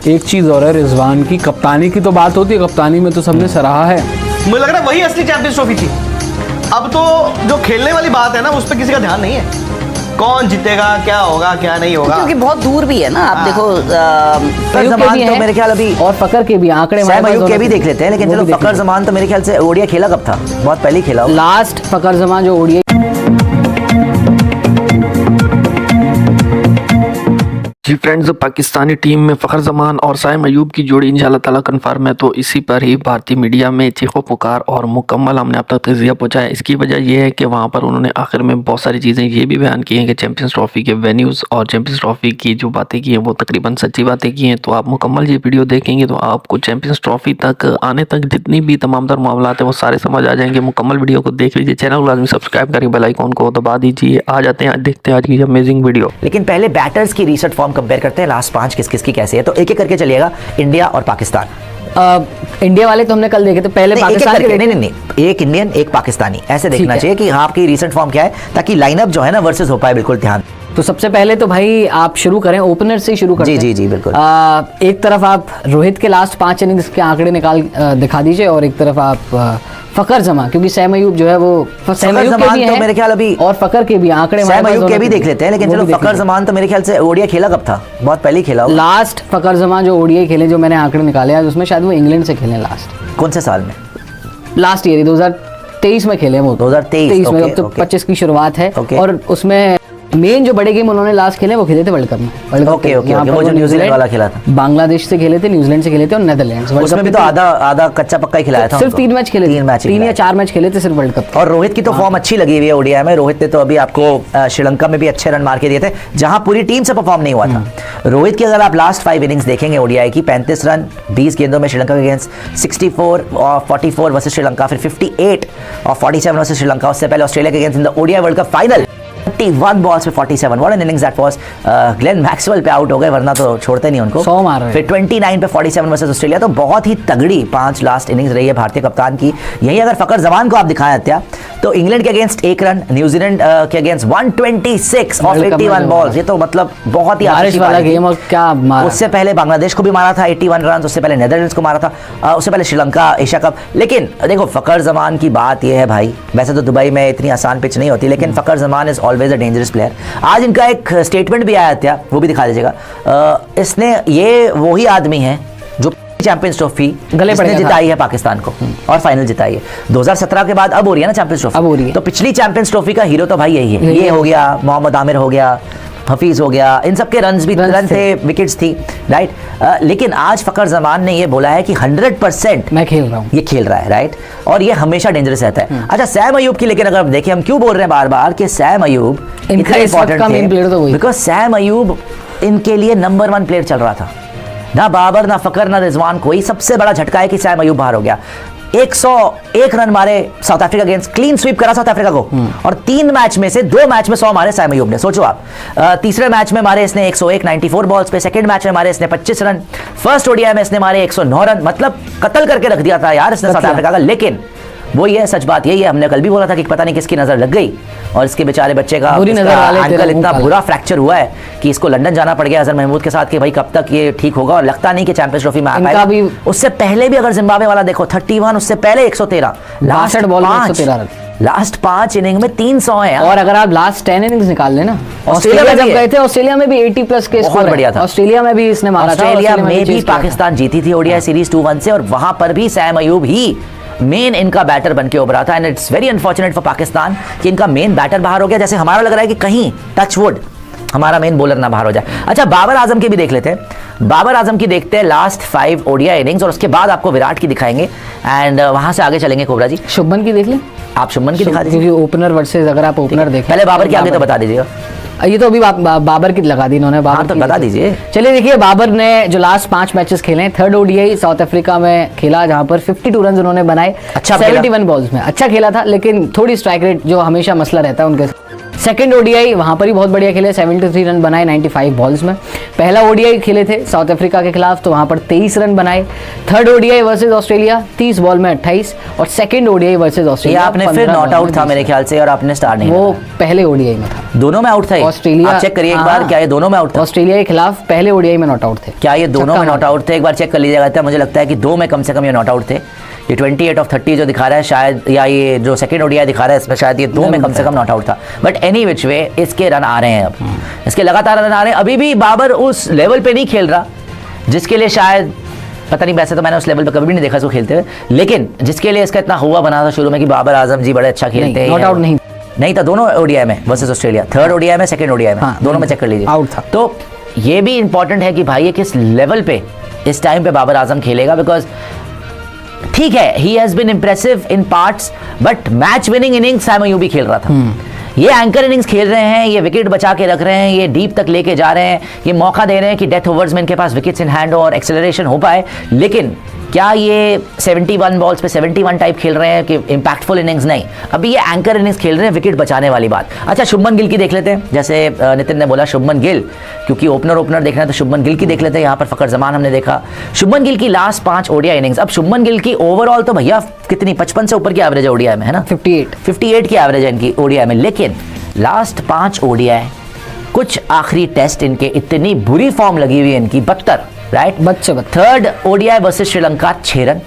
एक चीज़ और है रिजवान की, कप्तानी की तो बात होती है, कप्तानी में तो सबने सराहा है। मुझे लग रहा है वही असली चैंपियंस ट्रॉफी थी। अब तो जो खेलने वाली बात है ना, उस पर किसी का ध्यान नहीं है, कौन जीतेगा, क्या होगा, क्या नहीं होगा, क्योंकि बहुत दूर भी है ना। आप देखो जमान तो मेरे ख्याल अभी और फकर के भी आंकड़े सैम अयूब के भी देख लेते हैं, लेकिन चलो फकर जमान तो मेरे ख्याल से ओडीआई खेला कब था, बहुत पहले खेला लास्ट फकर जमान जो ओडीआई। जी फ्रेंड्स, पाकिस्तानी टीम में फ़खर जमान और सैम अयूब की जोड़ी इंशाल्लाह ताला कन्फर्म है। तो इसी पर ही भारतीय मीडिया में चीखो पुकार और मुकम्मल हमने अब तक तजिया पहुँचाया। इसकी वजह यह है कि वहाँ पर उन्होंने आखिर में बहुत सारी चीज़ें ये भी बयान की हैं कि चैंपियंस ट्रॉफ़ी के वेन्यूज़ और चैंपियंस ट्रॉफ़ी की जो बातें की हैं वो तकरीबन सच्ची बातें की हैं। तो आप मुकम्मल ये वीडियो देखेंगे तो आपको चैंपियंस ट्रॉफ़ी तक आने तक जितनी भी तमाम तर मामला हैं वो सारे समझ आ जाएंगे। मुकम्मल वीडियो को देख लीजिए, चैनल को लाजमी सब्सक्राइब करिए, बेल आइकॉन को दबा दीजिए। आ जाते हैं, देखते हैं आज की अमेजिंग वीडियो। लेकिन पहले बैटर्स की रीसेंट फॉर्म कंपेयर करते हैं, लास्ट 5 किस किस की कैसी है, तो एक एक करके चलिएगा। इंडिया और पाकिस्तान। इंडिया वाले तो हमने कल देखे थे, पहले पाकिस्तान के नहीं, एक इंडियन एक पाकिस्तानी, ऐसे देखना चाहिए कि आपकी रीसेंट फॉर्म क्या है, ताकि लाइनअप जो है ना वर्सेस हो पाए। बिल्कुल ध्यान। तो सबसे पहले तो भाई आप शुरू करें, ओपनर से शुरू करें। जी जी बिल्कुल। एक तरफ आप रोहित के लास्ट 5 इनिंग्स के आंकड़े निकाल दिखा दीजिए, और एक तरफ आप फकर जमा, क्योंकि सैम अयूब जो है वो सैम अयूब के भी तो मेरे ख्याल अभी और फकर के भी आंकड़े सैम अयूब के भी देख लेते हैं, लेकिन चलो फकर जमान तो मेरे ख्याल से ओडीआई खेला कब था, बहुत पहले खेला। लास्ट फकर जमा जो ओडीआई खेले, जो मैंने आंकड़े निकाले आज, उसमें शायद वो इंग्लैंड से खेले लास्ट। कौन से साल में? लास्ट ईयर 2023 में खेले वो। 2023 में, तो 25 की शुरुआत है। और उसमें मेन जो बड़े गेम उन्होंने लास्ट खेले वो खेले थे वर्ल्ड कप में। ओके, वो जो न्यूजीलैंड वाला खेला था, बांग्लादेश से खेले थे, न्यूजीलैंड से खेले थे और नेदरलैंड्स। उसमें भी तो आधा कच्चा पक्का ही खिलाया था। सिर्फ 3 मैच खेले, 3 या 4 मैच खेले थे सिर्फ वर्ल्ड कप। और रोहित की तो फॉर्म अच्छी लगी हुई है ओडीआई में। रोहित ने तो अभी आपको श्रीलंका में भी अच्छे रन मार के दिए थे, जहां पूरी टीम से परफॉर्म नहीं हुआ था। रोहित की अगर आप लास्ट 5 इनिंग्स देखेंगे ओडीआई की, 35 रन 20 गेंदों में श्रीलंका के अगेंस्ट, 64 और 44 वर्सेस श्रीलंका, फिर 58 और 47 वर्सेस श्रीलंका। उससे पहले ऑस्ट्रेलिया के against in the ODI world cup final 31 balls पे 47। What an innings that was. Glenn Maxwell पे आउट हो गए, वरना तो छोड़ते नहीं उनको। 100 मार रहे। फिर 29 पे 47 वर्सेस ऑस्ट्रेलिया। तो बहुत ही तगड़ी 5 लास्ट इनिंग्स रही है भारतीय कप्तान की। यही अगर फकर जमान को आप दिखाएं हत्या, तो इंग्लैंड के अगेंस्ट 1 रन, न्यूजीलैंड के अगेंस्ट 126 ऑफ 81 बॉल्स। ये तो मतलब बहुत ही बारिश वाला गेम, और क्या मारा। उससे पहले बांग्लादेश को भी मारा था 81 रन, उससे पहले नेदरलैंड्स को मारा था, उससे पहले श्रीलंका एशिया कप। लेकिन देखो फकर जमान की बात यह है भाई, वैसे तो दुबई में इतनी आसान पिच नहीं होती, लेकिन Fakhar Zaman is always a dangerous player. आज इनका एक स्टेटमेंट भी आया था, वो भी दिखा दीजिएगा। इसने ये वही आदमी है जो चैंपियंस ट्रॉफी इसने जिताई है पाकिस्तान को, और फाइनल जिताई है 2017 के बाद। अब हो रही है ना चैंपियंस ट्रॉफी, अब हो रही है। तो पिछली चैंपियंस ट्रॉफी का हीरो तो भाई यही है। ये हो गया, मोहम्मद आमिर हो गया, हफीज हो गया, इन सब के रन थे, विकेट्स थी, राइट। लेकिन आज फकर जमान ने ये बोला है कि 100% मैं खेल रहा हूँ, ये खेल रहा है, राइट। और ये हमेशा डेंजरस रहता है। अच्छा, सैम अयूब की, लेकिन अगर देखिए हम क्यों बोल रहे हैं बार बार कि सैम अयूब इतना इंपॉर्टेंट है, बिकॉज सैम अयूब इनके लिए नंबर 1 प्लेयर चल रहा था। ना बाबर, ना फकर, ना रिजवान, कोई। सबसे बड़ा झटका है कि सैम अयूब बाहर हो गया। 101 रन मारे south Africa against, clean sweep करा साउथ अफ्रीका को, और 3 मैच में से 2 मैच में 100 मारे सैम अयूब ने। सोचो आप, तीसरे मैच में मारे इसने 101 94 बॉल्स पे, सेकंड मैच में मारे इसने 25 रन, फर्स्ट ओडीआई में इसने मारे 109 रन। मतलब कत्ल करके रख दिया था यार इसने साउथ अफ्रीका का। लेकिन वो ये सच बात यही है, हमने कल भी बोला था कि पता नहीं किसकी नजर लग गई, और इसके बेचारे बच्चे का एंकल इतना बुरा फ्रैक्चर हुआ है कि इसको लंदन जाना पड़ गया अजहर महमूद के साथ, कि भाई कब तक ये ठीक होगा, और लगता नहीं कि चैंपियंस ट्रॉफी में आ पाएगा। उससे पहले भी अगर जिम्बाब्वे वाला देखो 31, उससे पहले 113, लास्ट 5 इनिंग में 300 है। और अगर आप लास्ट 10 इनिंग्स निकाल लेना, ऑस्ट्रेलिया में जब गए थे, ऑस्ट्रेलिया में भी 80+ के स्कोर बढ़िया था। ऑस्ट्रेलिया में भी इसने मारा था, ऑस्ट्रेलिया में भी पाकिस्तान जीती थी ओडीआई सीरीज 2-1 से, और वहां पर भी सैम अयूब ही मेन इनका बैटर बन के उभरा था। And it's very unfortunate for Pakistan कि इनका मेन बैटर बाहर हो गया। जैसे हमारा लग रहा है कि कहीं टच वुड हमारा मेन बॉलर ना बाहर हो जाए। अच्छा, बाबर आजम की भी देख लेते हैं। बाबर आजम की देखते हैं लास्ट 5 ओडीआई इनिंग्स, और उसके बाद आपको विराट की दिखाएंगे, एंड वहां से आगे चलेंगे। कोबरा जी, शुभमन की देख लें। आप शुभमन की दिखा दीजिए, क्योंकि ओपनर वर्सेस अगर आप ओपनर देखें, पहले बाबर की आगे तो बता दीजिएगा। ये तो अभी बाबर की लगा दी इन्होंने। बाबर तो बता दीजिए। चलिए देखिए, बाबर ने जो लास्ट 5 मैचेस खेले हैं, 3rd ओडीआई साउथ अफ्रीका में खेला, जहां पर 52 रन उन्होंने बनाए, अच्छा 71 बॉल्स में। अच्छा खेला था, लेकिन थोड़ी स्ट्राइक रेट जो हमेशा मसला रहता है उनके सेकंड ओडीआई वहां पर ही बहुत बढ़िया खेले, 73 रन बनाए 95 बॉल्स में। पहला ओडीआई खेले थे साउथ अफ्रीका के खिलाफ, तो वहां पर 23 रन बनाए। Third ODI versus Australia 30 ball में 28, और सेकंड ओडीआई वर्सेस ऑस्ट्रेलिया आपने फिर नॉट आउट था मेरे ख्याल से, और आपने स्टार नहीं, वो पहले ओडीआई में था। दोनों में आउट था ऑस्ट्रेलिया, आप चेक करिए एक बार, क्या ये दोनों में आउट था? ऑस्ट्रेलिया के खिलाफ पहले ओडीआई में नॉट आउट थे। क्या ये दोनों में नॉट आउट थे? एक बार चेक कर लीजिएगा। मुझे लगता है कि 2 में कम से कम ये नॉट आउट थे। ये 28 ऑफ 30 जो दिखा रहा है शायद, या ये जो सेकंड ओडीआई दिखा रहा है इसमें शायद ये 2 में कम से कम नॉट आउट था। बट एनी विच वे इसके रन आ रहे हैं, अब इसके लगातार रन आ रहे हैं। अभी भी बाबर उस लेवल पे नहीं खेल रहा जिसके लिए शायद, पता नहीं, वैसे तो मैंने उस लेवल पे कभी भी नहीं देखा इसको खेलते हुए, लेकिन जिसके लिए इसका इतना हुआ बना था शुरू में कि बाबर आजम जी बड़े अच्छा खेलते हैं। नॉट आउट नहीं था दोनों ओडीआई में वर्सेस ऑस्ट्रेलिया, थर्ड ओडीआई में, सेकंड ओडीआई में, दोनों में चेक कर लीजिए, आउट था। तो ये भी इंपॉर्टेंट है कि भाई ये किस लेवल पे इस टाइम पे बाबर आजम खेलेगा, बिकॉज ठीक है he has been impressive in parts, but match winning innings Saim Ayub खेल रहा था। ये एंकर इनिंग्स खेल रहे हैं, ये विकेट बचा के रख रहे हैं, ये डीप तक लेके जा रहे हैं, ये मौका दे रहे हैं कि डेथ ओवर्स में इनके पास विकेट्स इन हैंड हो और एक्सेलरेशन हो पाए। लेकिन क्या ये 71 बॉल्स पे 71 टाइप खेल रहे हैं कि इंपैक्टफुल इनिंग्स? नहीं, अभी ये एंकर इनिंग्स खेल रहे हैं, विकेट बचाने वाली बात। अच्छा, शुभमन गिल की देख लेते हैं, जैसे नितिन ने बोला शुभमन गिल, क्योंकि ओपनर देखना है तो शुभमन गिल की देख लेते हैं। यहाँ पर फखर जमान हमने देखा, शुभमन गिल की लास्ट 5 ओडीआई इनिंग्स। अब शुभमन गिल की ओवरऑल तो भैया कितनी 55 से ऊपर की एवरेज है ओडीआई में, है ना? 58 की एवरेज है इनकी ओडीआई में, लेकिन लास्ट 5 ओडीआई, कुछ आखिरी टेस्ट इनके इतनी बुरी फॉर्म लगी हुई है इनकी, 72, राइट? बच्चे। Third ODI versus Sri Lanka 6 run,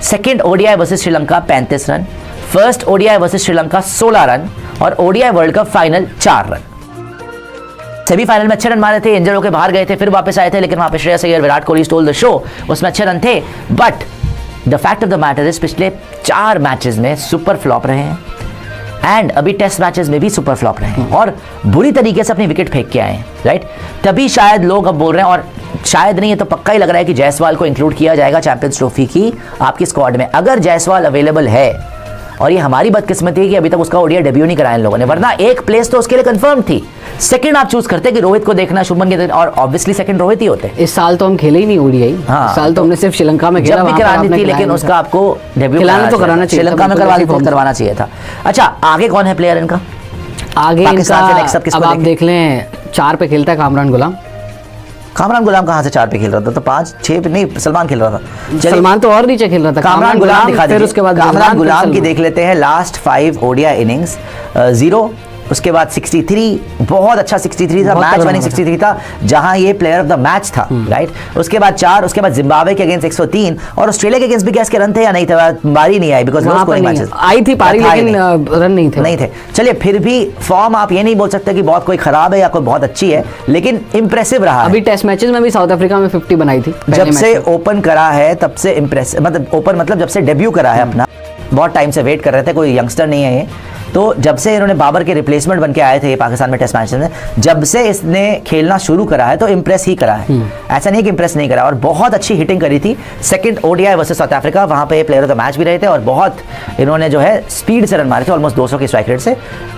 second ODI versus Sri Lanka 35 run, first ODI versus Sri Lanka 16 run, और ODI world cup final 4 run. Semifinal में अच्छे रन मारे थे, इंजर होकर बाहर गए थे, फिर वापस आए थे, लेकिन वहां पे Shreyas Iyer, Virat Kohli stole the show, उसमें अच्छे रन थे। But the fact of the matter is पिछले 4 मैचेस में सुपर फ्लॉप रहे हैं, एंड अभी टेस्ट मैचेस में भी सुपर फ्लॉप रहे हैं, और बुरी तरीके से अपनी विकेट फेंक के आए हैं, राइट? तभी शायद लोग अब बोल रहे हैं, और शायद नहीं, ये तो पक्का ही लग रहा है कि जायसवाल को इंक्लूड किया जाएगा चैंपियंस ट्रॉफी की आपकी स्क्वाड में, अगर जायसवाल अवेलेबल है। और ये हमारी बदकिस्मती है कि अभी तक उसका ओडीआई डेब्यू नहीं कराया इन लोगों ने, वरना एक प्लेस तो उसके लिए कंफर्म थी। सेकंड आप चूज करते कि रोहित को देखना, शुभमन गिल, और ऑब्वियसली सेकंड रोहित ही होते। इस साल तो हम खेले ही नहीं ओडीआई, हाँ, इस साल तो हमने सिर्फ श्रीलंका में खेला, जब भी करानी थी, लेकिन उसका आपको डेब्यू तो कराना चाहिए, श्रीलंका में करवाना चाहिए था। अच्छा, आगे कौन है प्लेयर इनका? आगे इनका अब आप देख लें, 4 पे खेलता है कामरान गुलाम। कामरान गुलाम कहाँ से 4 पे खेल रहा था? तो 5, 6 पे नहीं, सलमान खेल रहा था। सलमान तो और नीचे खेल रहा था। कामरान गुलाम दिखा दीजिए, फिर उसके बाद कामरान गुलाम की देख लेते हैं। लास्ट 5 ओडीआई इनिंग्स 0, उसके बाद 63, बहुत अच्छा 63 था, मैच विनिंग 63 था, जहां ये प्लेयर ऑफ द मैच था, राइट? उसके बाद 4, उसके बाद जिम्बाब्वे के अगेंस्ट 103, और ऑस्ट्रेलिया के अगेंस्ट भी क्या इसके रन थे या नहीं थे? बारी नहीं आई, बिकॉज आई थी पारी, लेकिन रन नहीं थे। चलिए, फिर भी फॉर्म आप ये नहीं बोल सकते कि बहुत कोई खराब है या कोई बहुत अच्छी है, लेकिन इंप्रेसिव रहा। अभी टेस्ट मैचेस में भी साउथ अफ्रीका में 50 बनाई थी। जब से ओपन करा है तब से इंप्रेसिव, मतलब ओपन मतलब जब से डेब्यू करा है अपना, बहुत टाइम से वेट कर रहे थे, कोई यंगस्टर नहीं है ये, तो जब से इन्होंने बाबर के रिप्लेसमेंट बन के आए थे पाकिस्तान में टेस्ट मैच में, जब से इसने खेलना शुरू करा है तो इंप्रेस ही करा है, ऐसा नहीं कि इंप्रेस नहीं करा। और बहुत अच्छी हिटिंग करी थी second ODI versus South Africa, वहां पे प्लेयर ऑफ द मैच भी रहे थे, और बहुत इन्होंने जो है स्पीड से रन मारे थे, ऑलमोस्ट 200 की स्ट्राइक रेट से,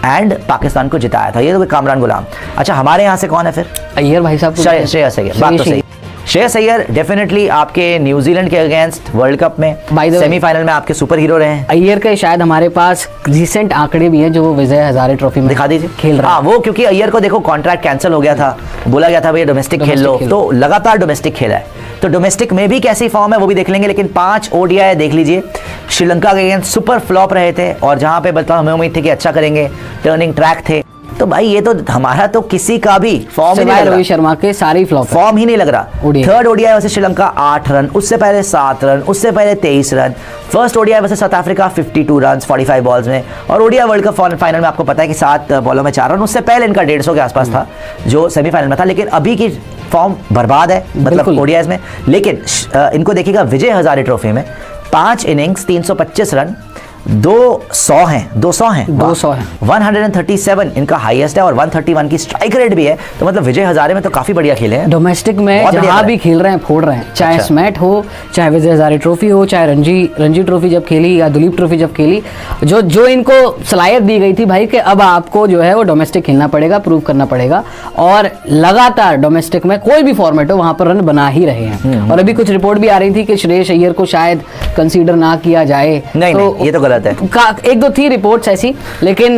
एंड पाकिस्तान को जिताया था। ये तो कामरान गुलाम। अच्छा, हमारे यहाँ से कौन है फिर? अय्यर भाई साहब। श्रेयस अय्यर, बात तो सही। श्रेयस अय्यर डेफिनेटली आपके न्यूजीलैंड के अगेंस्ट वर्ल्ड कप में सेमीफाइनल में आपके सुपर हीरो रहे हैं। अय्यर के शायद हमारे पास रिसेंट आंकड़े भी हैं जो वो विजय हजारे ट्रॉफी में दिखा दीजिए, खेल रहा है। वो क्योंकि अय्यर को देखो कॉन्ट्रैक्ट कैंसिल हो गया था, बोला गया था भैया डोमेस्टिक खेल लो, तो लगातार डोमेस्टिक खेला है, तो डोमेस्टिक में भी कैसी फॉर्म है वो भी देख लेंगे। लेकिन 5 ओडीआई देख लीजिए, श्रीलंका के अगेंस्ट सुपर फ्लॉप रहे थे, और जहां पे बता हमें उम्मीद थी कि अच्छा करेंगे, टर्निंग ट्रैक थे, तो भाई ये तो हमारा तो किसी का भी फॉर्म ही नहीं लग रहा। रोहित शर्मा के सारे फ्लॉप, फॉर्म ही नहीं लग रहा। Third ODI versus Sri Lanka 8 run, उससे पहले 7 रन, उससे पहले 23 run, first ODI versus South Africa 52 run 45 balls में, और ओडीआई वर्ल्ड कप फाइनल में आपको पता है कि 7 बॉलों में 4 रन, उससे पहले इनका 150 के आसपास था जो सेमीफाइनल में था। लेकिन अभी की फॉर्म बर्बाद है, मतलब ओडीआई में। लेकिन इनको देखिएगा विजय हजारे ट्रॉफी में 5 इनिंग्स 325 रन, 200 हैं 137 इनका हाईएस्ट है, और 131 की स्ट्राइक रेट भी है, तो मतलब विजय हजारे में तो काफी बढ़िया खेले हैं। डोमेस्टिक में जहां भी खेल रहे हैं फोड़ रहे हैं, चाहे स्मैट हो, चाहे विजय हजारे ट्रॉफी हो, चाहे रणजी ट्रॉफी जब खेली या दुलीप ट्रॉफी जब खेली, जो इनको सलाहियत दी गई थी भाई कि अब आपको जो है वो डोमेस्टिक खेलना पड़ेगा, प्रूव करना पड़ेगा, और लगातार डोमेस्टिक में कोई भी फॉर्मेट हो वहां पर रन बना ही रहे हैं। और अभी कुछ रिपोर्ट भी आ रही थी कि श्रेयस अय्यर को शायद कंसीडर ना किया जाए, नहीं, ये तो गलत है। 1-2 थी रिपोर्ट्स ऐसी, लेकिन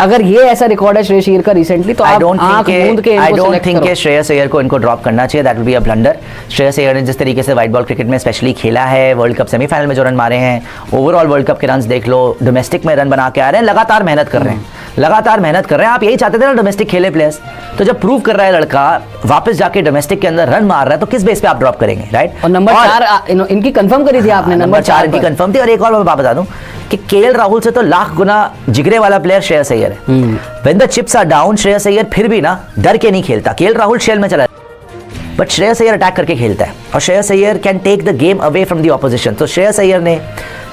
अगर ये ऐसा रिकॉर्ड है श्रेयस अय्यर का रिसेंटली, तो आप आंख मूंद के आई इनको डोंट select थिंक करो। कि श्रेयस अय्यर को इनको ड्रॉप करना चाहिए, that will be a blunder. Shreyas Iyer ने जिस तरीके से व्हाइट बॉल क्रिकेट में स्पेशली खेला है, वर्ल्ड कप सेमीफाइनल में जो रन मारे हैं, ओवरऑल वर्ल्ड कप के रन देख लो, डोमेस्टिक में रन बना के आ रहे हैं, लगातार मेहनत कर रहे हैं, लगातार मेहनत कर रहे हैं। आप यही चाहते थे ना डोमेस्टिक खेले प्लेयर्स, तो जब प्रूव कर रहा है लड़का वापस जाके डोमेस्टिक के अंदर रन मार रहा है, तो किस बेस पे आप ड्रॉप करेंगे, राइट? और नंबर 4 इनकी कंफर्म करी थी आपने, नंबर 4 इनकी कंफर्म थी। और एक और मैं बात बता दूं कि केएल राहुल से तो लाख गुना जिगरे वाला प्लेयर श्रेयस अय्यर है। When the chips are down, Shreyas Iyer फिर भी ना डर के नहीं खेलता। केएल राहुल शेल में चला बट श्रेयस अय्यर अटैक करके खेलता है, और Shreyas Iyer can take the game away from the opposition. तो श्रेयस अय्यर ने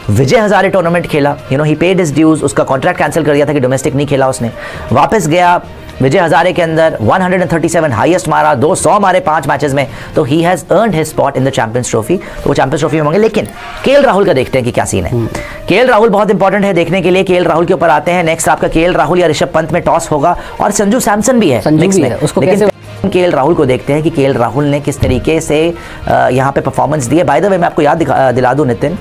विजय हजारे टूर्नामेंट खेला, you know he paid his dues, उसका कॉन्ट्रैक्ट कैंसिल कर दिया था कि डोमेस्टिक नहीं खेला उसने, वापस गया विजय हजारे के अंदर 137 हाईएस्ट मारा, 200 मारे 5 मैचेस में, तो he has earned his spot in the champions trophy. तो वो चैंपियंस ट्रॉफी में होंगे। लेकिन केएल राहुल का देखते हैं कि क्या सीन है। केएल राहुल बहुत इंपॉर्टेंट है देखने के लिए। केएल राहुल के ऊपर आते हैं। नेक्स्ट आपका केएल राहुल या ऋषभ पंत में टॉस होगा, और संजू सैमसन भी है मिक्स में, उसको लेकिन केएल राहुल को देखते हैं कि केएल राहुल ने किस तरीके से यहाँ पे परफॉर्मेंस दी है। बाय द वे मैं आपको याद दिला दूं नितिन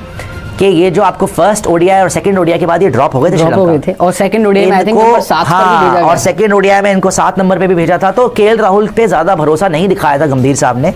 कि ये जो आपको फर्स्ट ओडीआई और सेकंड ओडीआई के बाद ये ड्रॉप हो गए थे श्रीलंका, और सेकंड ओडीआई में आई थिंक नंबर 7 पर भी भेजा गया, और सेकंड ओडीआई में इनको 7 नंबर पे भी भेजा था। तो केएल राहुल पे ज्यादा भरोसा नहीं दिखाया था गंभीर साहब ने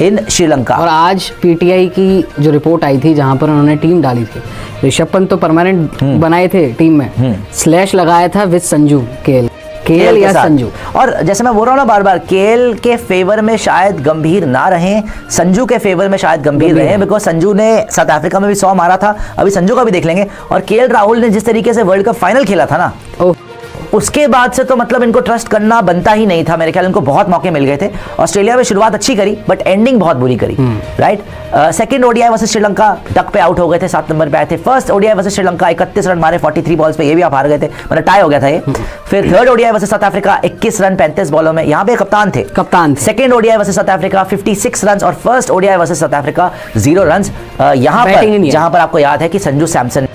इन श्रीलंका। और आज पीटीआई की जो रिपोर्ट आई थी जहां पर उन्होंने टीम डाली थी, ऋषभ पंत तो परमानेंट बनाए थे टीम में, स्लैश लगाया था विद संजू, केएल या संजू। और जैसे मैं बोल रहा हूँ ना बार बार, केएल के फेवर में शायद गंभीर ना रहे, संजू के फेवर में शायद गंभीर रहे, बिकॉज संजू ने साउथ अफ्रीका में भी 100 मारा था। अभी संजू का भी देख लेंगे। और केएल राहुल ने जिस तरीके से वर्ल्ड कप फाइनल खेला था ना, उसके बाद से तो मतलब इनको ट्रस्ट करना बनता ही नहीं था। मेरे ख्याल इनको बहुत मौके मिल गए थे। ऑस्ट्रेलिया में शुरुआत अच्छी करी बट एंडिंग बहुत बुरी करी, right? Second ODI versus Sri Lanka duck पे आउट हो गए थे, 7 नंबर पे आए थे। First ODI versus Sri Lanka 31 run मारे 43 बॉल्स पे, ये भी आप हार गए थे, मतलब टाई हो गया था ये। फिर third ODI versus South Africa 21 run 35 बॉलों में, यहाँ पे कप्तान थे। Second ODI versus South Africa 56 run, और first ODI versus South Africa 0 run. यहाँ पर जहां पर आपको याद है कि संजू सैमसन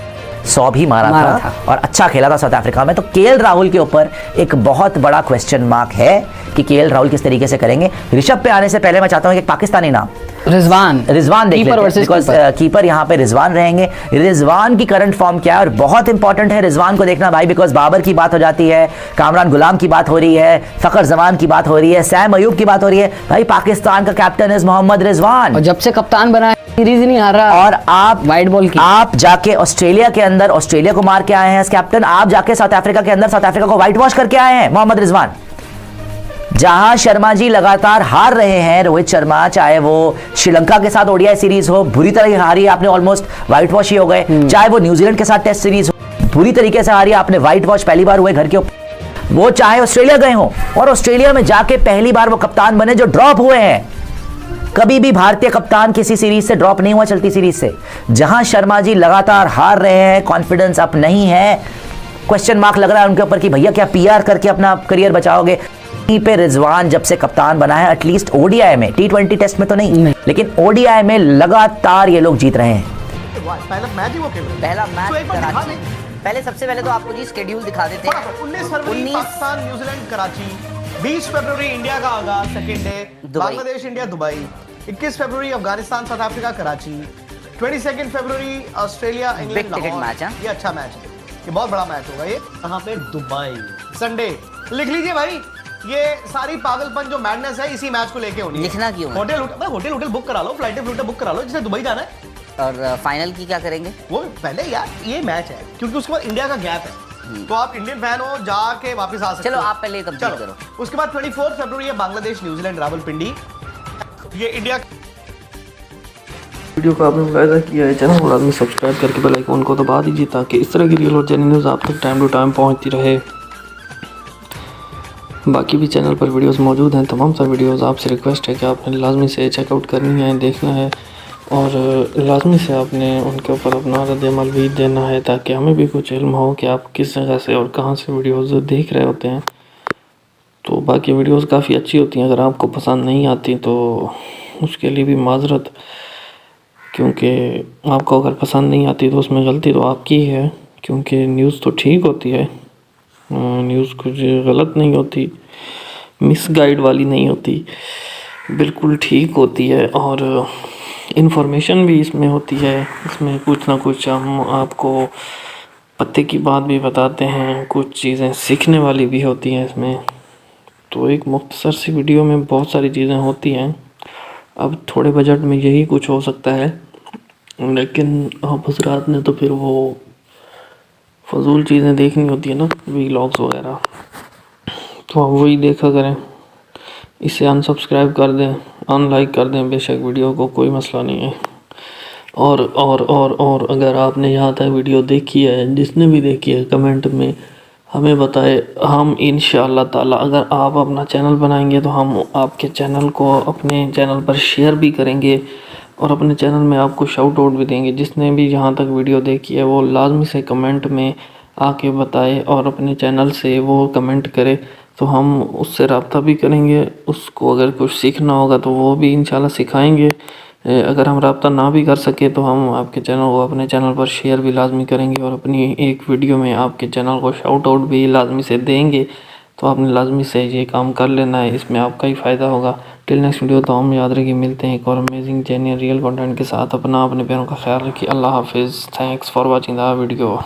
100 भी मारा था और अच्छा खेला था साउथ अफ्रीका में। तो केएल राहुल के ऊपर एक बहुत बड़ा क्वेश्चन मार्क है कि केएल राहुल किस तरीके से करेंगे। ऋषभ पे आने से पहले मैं चाहता हूं कि एक पाकिस्तानी नाम रिजवान देख लेते हैं, बिकॉज़ कीपर यहाँ पे रिजवान रहेंगे। रिजवान की करंट फॉर्म क्या है, और बहुत इंपॉर्टेंट है रिजवान को देखना भाई, बिकॉज बाबर की बात हो जाती है, कामरान गुलाम की बात हो रही है, फखर जमान की बात हो रही है, सैम अयूब की बात हो रही है। भाई पाकिस्तान का कैप्टन इज मोहम्मद रिजवान, और जब से कप्तान बना है सीरीज ही नहीं हार रहा। और आप वाइट बॉल की आप जाके ऑस्ट्रेलिया के अंदर ऑस्ट्रेलिया को मार के आए हैं एज कैप्टन। आप जाके साउथ अफ्रीका के अंदर साउथ अफ्रीका को व्हाइट वॉश करके आए हैं मोहम्मद रिजवान। जहां शर्मा जी लगातार हार रहे हैं, रोहित शर्मा, चाहे वो श्रीलंका के साथ ओडीआई सीरीज हो, बुरी तरह हारी, आपने ऑलमोस्ट व्हाइट वॉश ही हो गए। चाहे वो न्यूजीलैंड के साथ टेस्ट सीरीज हो, बुरी तरीके से हारी, आपने व्हाइट वॉश पहली बार हुए घर के ऊपर। वो चाहे ऑस्ट्रेलिया गए हो और ऑस्ट्रेलिया में जाके पहली बार वो कप्तान बने जो ड्रॉप हुए हैं। कभी भी भारतीय कप्तान किसी सीरीज से ड्रॉप नहीं हुआ, चलती सीरीज से। जहां शर्मा जी लगातार हार रहे हैं, कॉन्फिडेंस अप नहीं है, क्वेश्चन मार्क लग रहा है उनके ऊपर कि भैया क्या पीआर करके अपना करियर बचाओगे। पे रिजवान जब से कप्तान बना है, एटलीस्ट ओडीआई में, T20 टेस्ट में तो नहीं, लेकिन ओडीआई में लगातार ये लोग जीत रहे हैं। पहला मैच ही वो खेल रहे हैं। पहला तो एक बार दिखा मैच दें। पहले सबसे पहले तो आपको जी शेड्यूल दिखा देते हैं। 19 फरवरी पाकिस्तान न्यूजीलैंड कराची, 20 फरवरी इंडिया का आगाज second day, Bangladesh India Dubai, 21 फरवरी अफगानिस्तान साउथ अफ्रीका कराची, 22 फरवरी ऑस्ट्रेलिया इंग्लैंड लाहौर। मैच है, ये अच्छा मैच है, ये बहुत बड़ा मैच होगा। ये कहां पे? Dubai, Sunday. लिख लीजिए भाई, ये सारी पागलपन जो मैडनेस है इसी मैच को लेके होनी है। लिखना क्यों है? होटल बुक करा लो, फ्लाइट बुक करा लो, जिसे दुबई जाना है। और फाइनल की क्या करेंगे? वो पहले यार ये मैच है, क्योंकि उसके बाद इंडिया का गैप है, तो आप इंडियन फैन हो जाके वापस आ सकते हो। चलो आप पहले कंप्लीट करो। उसके बाद 24 फरवरी है बांग्लादेश न्यूजीलैंड रावलपिंडी। ये इंडिया वीडियो को आपने मुलाहिजा किया है, चैनल को लाजमी सब्सक्राइब करके बेल आइकन को दबा दीजिए ताकि इस तरह की रियल और जेन्युइन न्यूज़ आप तक टाइम टू टाइम पहुंचती रहे। बाकी भी चैनल पर वीडियोस मौजूद हैं, तमाम सारे वीडियोस। आपसे रिक्वेस्ट है कि आपने लाजमी से चेकआउट करनी है, देखना है, और लाजमी से आपने उनके ऊपर अपना रद्द-ए-अमल भी देना है ताकि हमें भी कुछ इल्म हो कि आप किस जगह से और कहाँ से वीडियोस देख रहे होते हैं। तो बाकी वीडियोस काफ़ी अच्छी होती हैं, अगर आपको पसंद नहीं आती तो उसके लिए भी माजरत, क्योंकि आपको अगर पसंद नहीं आती तो उसमें गलती तो आपकी है, क्योंकि न्यूज़ तो ठीक होती है, न्यूज़ कुछ गलत नहीं होती, मिसगाइड वाली नहीं होती, बिल्कुल ठीक होती है, और इन्फॉर्मेशन भी इसमें होती है। इसमें कुछ ना कुछ हम आपको पते की बात भी बताते हैं, कुछ चीज़ें सीखने वाली भी होती हैं इसमें। तो एक मुख्तसर सी वीडियो में बहुत सारी चीज़ें होती हैं। अब थोड़े बजट में यही कुछ हो सकता है, लेकिन आप हजरात ने तो फिर वो फजूल चीज़ें देखनी होती है ना, वीलॉग्स वगैरह, तो आप वही देखा करें। इसे अनसब्सक्राइब कर दें, अनलाइक कर दें बेशक वीडियो को, कोई मसला नहीं है। और अगर आपने यहाँ तक वीडियो देखी है, जिसने भी देखी है, कमेंट में हमें बताए। हम इंशाअल्लाह ताला अगर आप अपना चैनल बनाएंगे तो हम आपके चैनल को अपने चैनल पर शेयर भी करेंगे और अपने चैनल में आपको शाउट आउट भी देंगे। जिसने भी यहाँ तक वीडियो देखी है वो लाजमी से कमेंट में आके बताए और अपने चैनल से वो कमेंट करे, तो हम उससे रब्ता भी करेंगे। उसको अगर कुछ सीखना होगा तो वो भी इंशाल्लाह सिखाएंगे। अगर हम रब्ता ना भी कर सके तो हम आपके चैनल को अपने चैनल पर शेयर भी लाजमी करेंगे और अपनी एक वीडियो में आपके चैनल को शाउट आउट भी लाजमी से देंगे। तो आपने लाजमी से ये काम कर लेना है, इसमें आपका ही फ़ायदा होगा। टिल नेक्स्ट वीडियो तो हम याद रखिए, मिलते हैं एक और अमेजिंग जेन्युइन रियल कंटेंट के साथ। अपने प्यारों का ख्याल रखिए। अल्लाह हाफिज़। Thanks for watching the video.